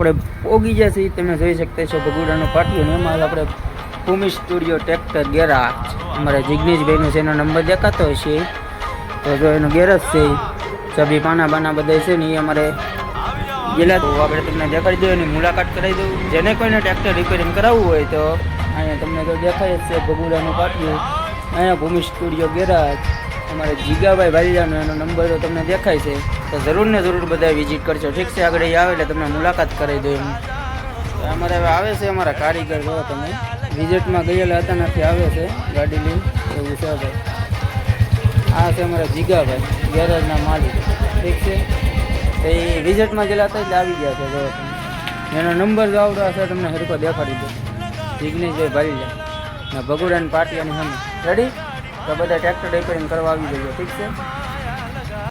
આપણે પોગી ગયા છીએ, તમે જોઈ શકતા છો ભગુડાનો પાટિયો ને એમાં આપણે ભૂમિ સ્ટુડિયો ટ્રેક્ટર ગેરાજ અમારે જિગ્નેશભાઈનો છે એનો નંબર દેખાતો હશે. તો જો એનો ગેરેજ છે, સભી પાના બાના બધા છે ને એ અમારે ગયેલા. તો આપણે તમને દેખાડી દઉં એની મુલાકાત કરાવી દઉં. જેને કોઈને ટ્રેક્ટર રિપેરિંગ કરાવવું હોય તો અહીંયા તમને તો દેખાય જ છે ભગુડાનું પાટિયું. અહીંયા ભૂમિ સ્ટુડિયો ગેરાજ અમારે જીગાભાઈ ભાલિયાનો એનો નંબર તો તમને દેખાય છે. તો જરૂર ને જરૂર બધા વિઝિટ કરજો, ઠીક છે? આગળ એ આવે એટલે તમને મુલાકાત કરાવી દઉં એમ. તો અમારે હવે આવે છે અમારા કારીગર, જો તમે વિઝિટમાં ગયેલા હતા નથી, આવે છે ગાડી લઈને, એવું છે ભાઈ. આ છે અમારા જીગાભાઈ ગેરેજના માલિક, ઠીક છે? તો એ વિઝિટમાં ગયેલા હતા એટલે આવી ગયા છે. જો તમે એનો નંબર જો આવડો હશે તમને હરકો દેખાડી દો. જિગ્નેશભાઈ ભાલિયા ભગુડાની પાટિયાની સામે. રેડી? તો બધા ટ્રેક્ટર રિપેરિંગ કરવા આવી જઈએ, ઠીક છે?